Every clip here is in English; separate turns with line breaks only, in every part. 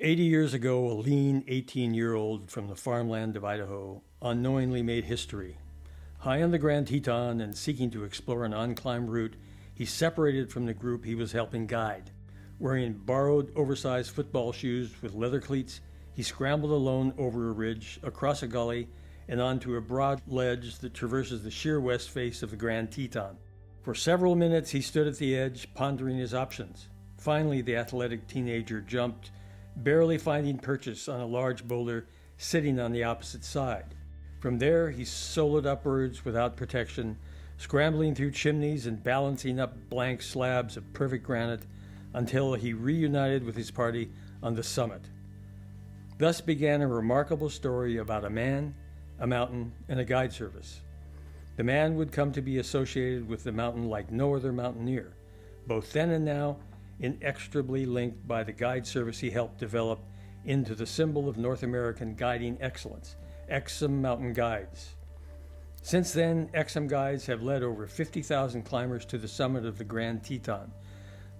80 years ago, a lean 18-year-old from the farmland of Idaho unknowingly made history. High on the Grand Teton and seeking to explore an unclimbed route, he separated from the group he was helping guide. Wearing borrowed, oversized football shoes with leather cleats, he scrambled alone over a ridge, across a gully, and onto a broad ledge that traverses the sheer west face of the Grand Teton. For several minutes he stood at the edge, pondering his options. Finally, the athletic teenager jumped, barely finding purchase on a large boulder sitting on the opposite side. From there, he soloed upwards without protection, scrambling through chimneys and balancing up blank slabs of perfect granite until he reunited with his party on the summit. Thus began a remarkable story about a man, a mountain, and a guide service. The man would come to be associated with the mountain like no other mountaineer, both then and now inextricably linked by the guide service he helped develop into the symbol of North American guiding excellence, Exum Mountain Guides. Since then, Exum Guides have led over 50,000 climbers to the summit of the Grand Teton.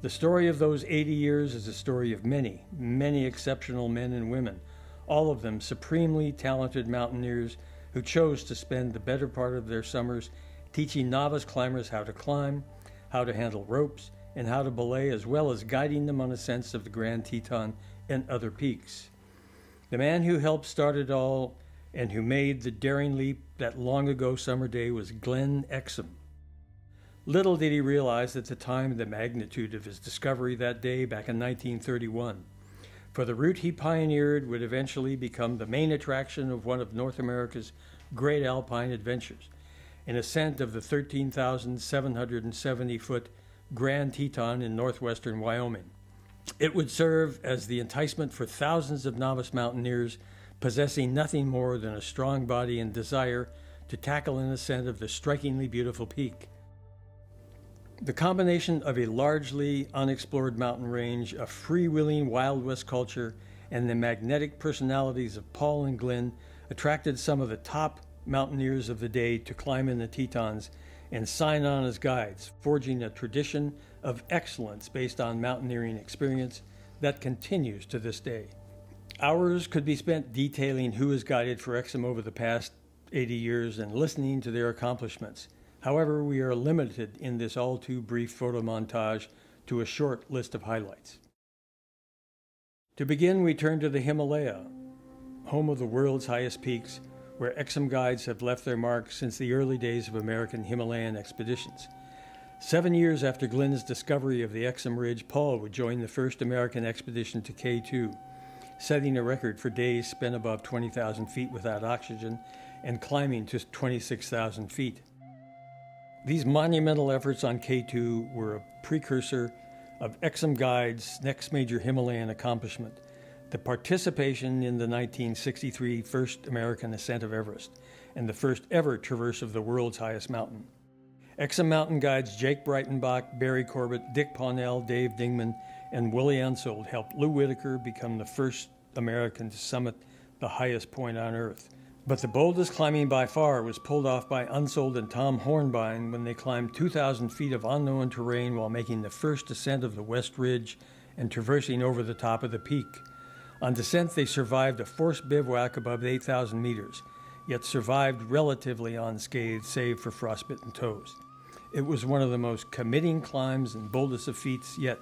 The story of those 80 years is a story of many, many exceptional men and women, all of them supremely talented mountaineers who chose to spend the better part of their summers teaching novice climbers how to climb, how to handle ropes, and how to belay, as well as guiding them on ascents of the Grand Teton and other peaks. The man who helped start it all and who made the daring leap that long ago summer day was Glenn Exum. Little did he realize at the time the magnitude of his discovery that day back in 1931. For the route he pioneered would eventually become the main attraction of one of North America's great alpine adventures, an ascent of the 13,770-foot Grand Teton in northwestern Wyoming. It would serve as the enticement for thousands of novice mountaineers possessing nothing more than a strong body and desire to tackle an ascent of the strikingly beautiful peak. The combination of a largely unexplored mountain range, a freewheeling Wild West culture, and the magnetic personalities of Paul and Glenn attracted some of the top mountaineers of the day to climb in the Tetons and sign on as guides, forging a tradition of excellence based on mountaineering experience that continues to this day. Hours could be spent detailing who has guided for Exum over the past 80 years and listening to their accomplishments. However, we are limited in this all too brief photo montage to a short list of highlights. To begin, we turn to the Himalaya, home of the world's highest peaks, where Exum Guides have left their mark since the early days of American Himalayan expeditions. 7 years after Glenn's discovery of the Exum Ridge, Paul would join the first American expedition to K2, setting a record for days spent above 20,000 feet without oxygen and climbing to 26,000 feet. These monumental efforts on K2 were a precursor of Exum Guides' next major Himalayan accomplishment, the participation in the 1963 first American ascent of Everest, and the first ever traverse of the world's highest mountain. Exum Mountain Guides Jake Breitenbach, Barry Corbett, Dick Pawnell, Dave Dingman, and Willie Unsold helped Lou Whitaker become the first American to summit the highest point on Earth. But the boldest climbing by far was pulled off by Unsold and Tom Hornbein when they climbed 2,000 feet of unknown terrain while making the first ascent of the West Ridge and traversing over the top of the peak. On descent, they survived a forced bivouac above 8,000 meters, yet survived relatively unscathed save for frostbitten toes. It was one of the most committing climbs and boldest of feats yet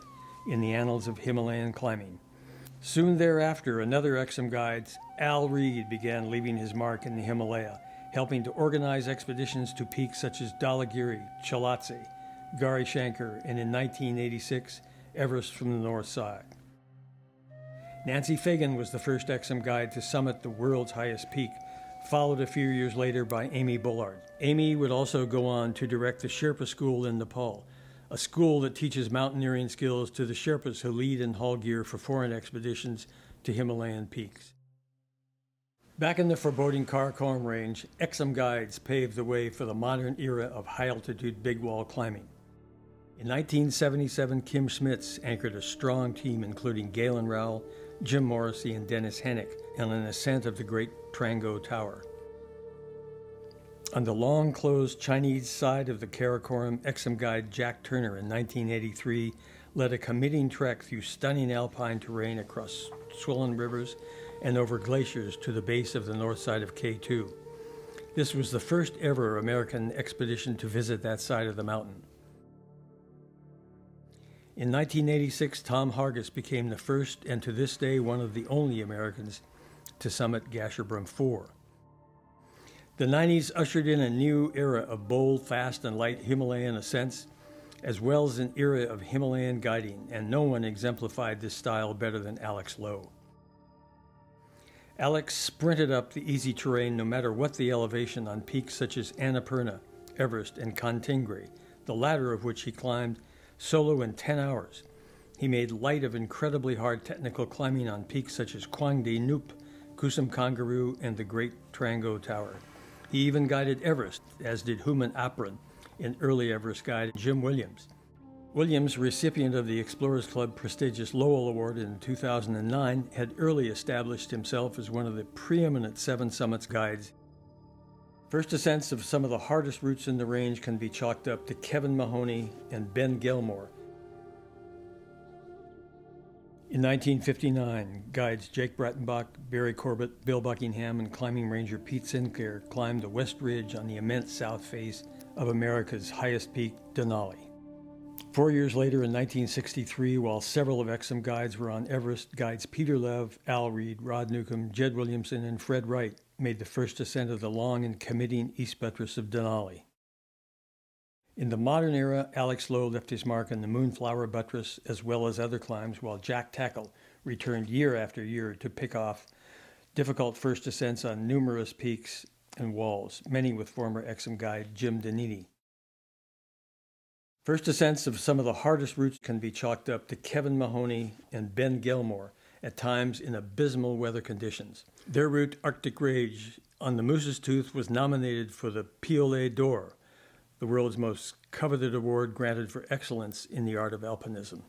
in the annals of Himalayan climbing. Soon thereafter, another Exum Guide, Al Reed, began leaving his mark in the Himalaya, helping to organize expeditions to peaks such as Dhaulagiri, Cholatse, Gari Shankar, and in 1986, Everest from the north side. Nancy Fagan was the first Exum Guide to summit the world's highest peak, followed a few years later by Amy Bullard. Amy would also go on to direct the Sherpa School in Nepal, a school that teaches mountaineering skills to the Sherpas who lead and haul gear for foreign expeditions to Himalayan peaks. Back in the foreboding Karakoram Range, Exum Guides paved the way for the modern era of high-altitude big wall climbing. In 1977, Kim Schmitz anchored a strong team including Galen Rowell, Jim Morrissey, and Dennis Hennick on an ascent of the Great Trango Tower. On the long-closed Chinese side of the Karakoram, Exum Guide Jack Turner in 1983 led a committing trek through stunning alpine terrain across swollen rivers and over glaciers to the base of the north side of K2. This was the first ever American expedition to visit that side of the mountain. In 1986, Tom Hargis became the first and to this day one of the only Americans to summit Gasherbrum 4. The 90s ushered in a new era of bold, fast, and light Himalayan ascents, as well as an era of Himalayan guiding, and no one exemplified this style better than Alex Lowe. Alex sprinted up the easy terrain no matter what the elevation on peaks such as Annapurna, Everest, and Kantingri, the latter of which he climbed solo in 10 hours. He made light of incredibly hard technical climbing on peaks such as Kwangdi Nup, Kusum Kangaroo, and the Great Trango Tower. He even guided Everest, as did Human Apron in early Everest guide Jim Williams. Williams, recipient of the Explorers Club prestigious Lowell Award in 2009, had early established himself as one of the preeminent Seven Summits guides. First ascents of some of the hardest routes in the range can be chalked up to Kevin Mahoney and Ben Gilmore. In 1959, guides Jake Brattenbach, Barry Corbett, Bill Buckingham, and climbing ranger Pete Sinclair climbed the West Ridge on the immense south face of America's highest peak, Denali. 4 years later, in 1963, while several of Exum guides were on Everest, guides Peter Lev, Al Reed, Rod Newcomb, Jed Williamson, and Fred Wright made the first ascent of the long and committing east buttress of Denali. In the modern era, Alex Lowe left his mark on the Moonflower Buttress as well as other climbs, while Jack Tackle returned year after year to pick off difficult first ascents on numerous peaks and walls, many with former Exum guide Jim Danini. First ascents of some of the hardest routes can be chalked up to Kevin Mahoney and Ben Gilmore, at times in abysmal weather conditions. Their route, Arctic Rage, on the Moose's Tooth was nominated for the Piolet d'Or, the world's most coveted award granted for excellence in the art of alpinism.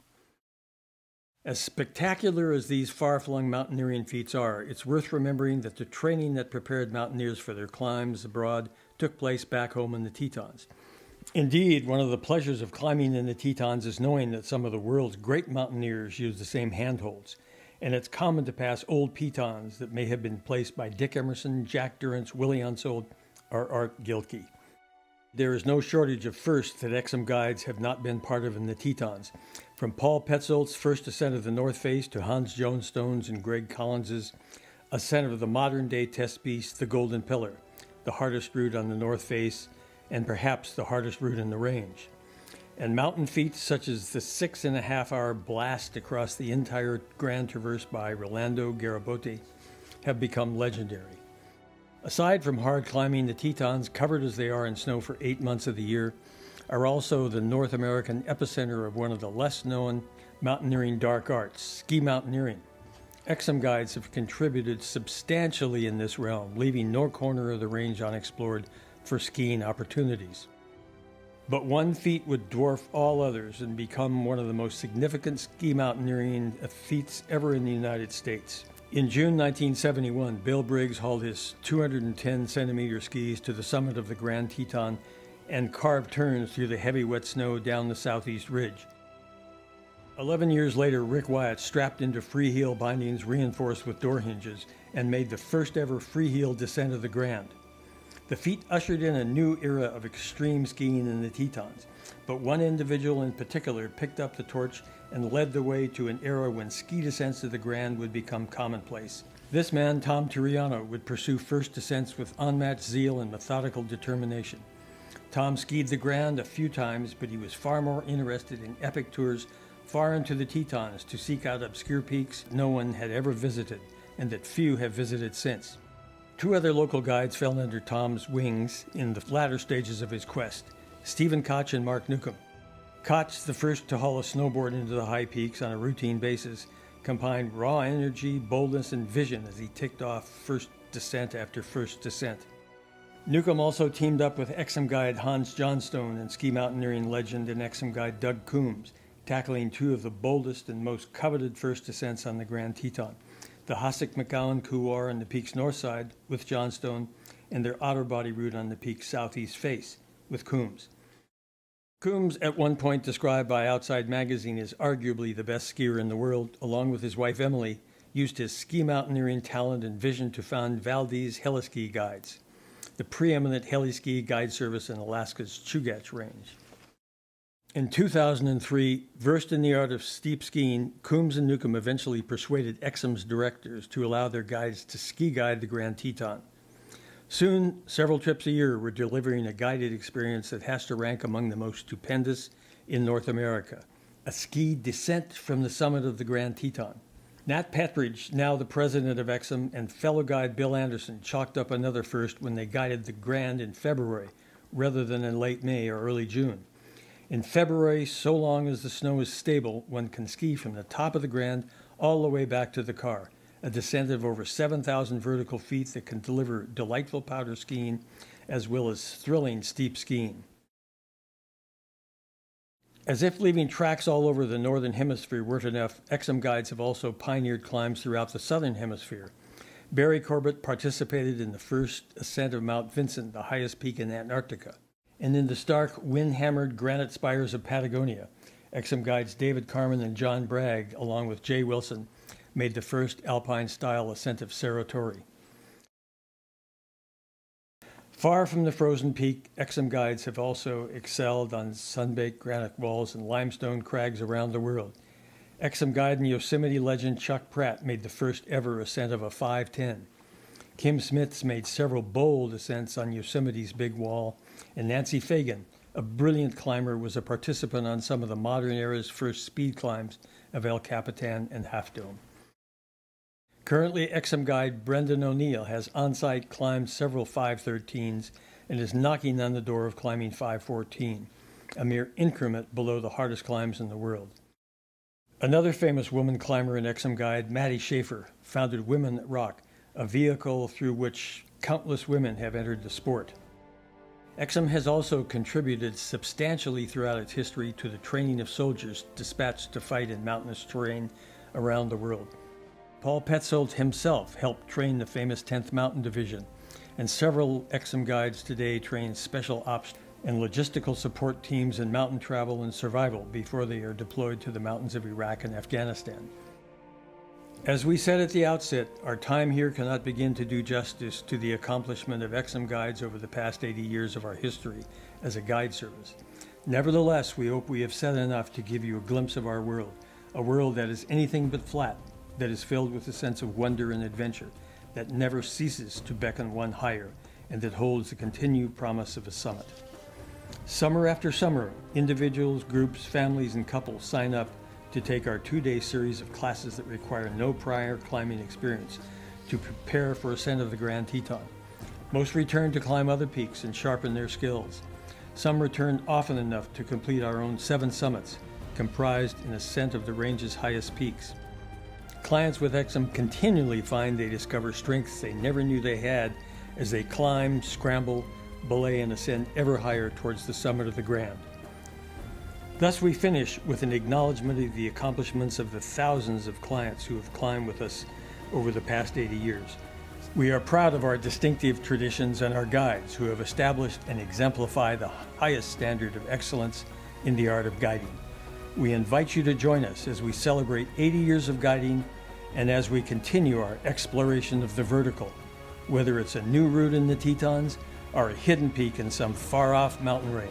As spectacular as these far-flung mountaineering feats are, it's worth remembering that the training that prepared mountaineers for their climbs abroad took place back home in the Tetons. Indeed, one of the pleasures of climbing in the Tetons is knowing that some of the world's great mountaineers use the same handholds, and it's common to pass old pitons that may have been placed by Dick Emerson, Jack Durrance, Willie Unsold, or Art Gilkey. There is no shortage of firsts that Exum guides have not been part of in the Tetons, from Paul Petzolt's first ascent of the North Face to Hans Jonestone's and Greg Collins's ascent of the modern-day test beast, the Golden Pillar, the hardest route on the North Face, and perhaps the hardest route in the range. And mountain feats such as the 6.5-hour blast across the entire Grand Traverse by Rolando Garibaldi have become legendary. Aside from hard climbing, the Tetons, covered as they are in snow for 8 months of the year, are also the North American epicenter of one of the less-known mountaineering dark arts, ski mountaineering. Exum guides have contributed substantially in this realm, leaving no corner of the range unexplored for skiing opportunities. But one feat would dwarf all others and become one of the most significant ski mountaineering feats ever in the United States. In June 1971, Bill Briggs hauled his 210-centimeter skis to the summit of the Grand Teton and carved turns through the heavy wet snow down the southeast ridge. 11 years later, Rick Wyatt strapped into freeheel bindings reinforced with door hinges and made the first ever freeheel descent of the Grand. The feat ushered in a new era of extreme skiing in the Tetons, but one individual in particular picked up the torch and led the way to an era when ski descents to the Grand would become commonplace. This man, Tom Turiano, would pursue first descents with unmatched zeal and methodical determination. Tom skied the Grand a few times, but he was far more interested in epic tours far into the Tetons to seek out obscure peaks no one had ever visited and that few have visited since. Two other local guides fell under Tom's wings in the latter stages of his quest, Stephen Koch and Mark Newcomb. Koch, the first to haul a snowboard into the high peaks on a routine basis, combined raw energy, boldness, and vision as he ticked off first descent after first descent. Newcomb also teamed up with Exum guide Hans Johnstone and ski mountaineering legend and Exum guide Doug Coombs, tackling two of the boldest and most coveted first descents on the Grand Teton, the Hasek McGowan Couloir on the peak's north side with Johnstone, and their Otter Body route on the peak's southeast face with Coombs. Coombs, at one point described by Outside Magazine as arguably the best skier in the world, along with his wife Emily, used his ski mountaineering talent and vision to found Valdez Heliski Guides, the preeminent heli-ski guide service in Alaska's Chugach Range. In 2003, versed in the art of steep skiing, Coombs and Newcomb eventually persuaded Exum's directors to allow their guides to ski guide the Grand Teton. Soon, several trips a year were delivering a guided experience that has to rank among the most stupendous in North America, a ski descent from the summit of the Grand Teton. Nat Petridge, now the president of Exum, and fellow guide Bill Anderson chalked up another first when they guided the Grand in February rather than in late May or early June. In February, so long as the snow is stable, one can ski from the top of the Grand all the way back to the car, a descent of over 7,000 vertical feet that can deliver delightful powder skiing as well as thrilling steep skiing. As if leaving tracks all over the Northern Hemisphere weren't enough, Exum Guides have also pioneered climbs throughout the Southern Hemisphere. Barry Corbett participated in the first ascent of Mount Vincent, the highest peak in Antarctica. And in the stark, wind-hammered granite spires of Patagonia, Exum Guides David Carman and John Bragg, along with Jay Wilson, made the first alpine-style ascent of Cerro Torre. Far from the frozen peak, Exum Guides have also excelled on sun-baked granite walls and limestone crags around the world. Exum Guide and Yosemite legend Chuck Pratt made the first ever ascent of a 510. Kim Smits made several bold ascents on Yosemite's Big Wall, and Nancy Fagan, a brilliant climber, was a participant on some of the modern era's first speed climbs of El Capitan and Half Dome. Currently, Exum Guide Brendan O'Neill has on-site climbed several 513s and is knocking on the door of climbing 514, a mere increment below the hardest climbs in the world. Another famous woman climber in Exum Guide, Maddie Schaefer, founded Women that Rock, a vehicle through which countless women have entered the sport. Exum has also contributed substantially throughout its history to the training of soldiers dispatched to fight in mountainous terrain around the world. Paul Petzold himself helped train the famous 10th Mountain Division, and several Exum Guides today train special ops and logistical support teams in mountain travel and survival before they are deployed to the mountains of Iraq and Afghanistan. As we said at the outset, our time here cannot begin to do justice to the accomplishment of Exum Guides over the past 80 years of our history as a guide service. Nevertheless, we hope we have said enough to give you a glimpse of our world, a world that is anything but flat, that is filled with a sense of wonder and adventure, that never ceases to beckon one higher, and that holds the continued promise of a summit. Summer after summer, individuals, groups, families, and couples sign up to take our 2-day series of classes that require no prior climbing experience to prepare for ascent of the Grand Teton. Most return to climb other peaks and sharpen their skills. Some return often enough to complete our own 7 summits, comprised in ascent of the range's highest peaks. Clients with Exum continually find they discover strengths they never knew they had as they climb, scramble, belay, and ascend ever higher towards the summit of the Grand. Thus, we finish with an acknowledgement of the accomplishments of the thousands of clients who have climbed with us over the past 80 years. We are proud of our distinctive traditions and our guides who have established and exemplify the highest standard of excellence in the art of guiding. We invite you to join us as we celebrate 80 years of guiding and as we continue our exploration of the vertical, whether it's a new route in the Tetons or a hidden peak in some far-off mountain range.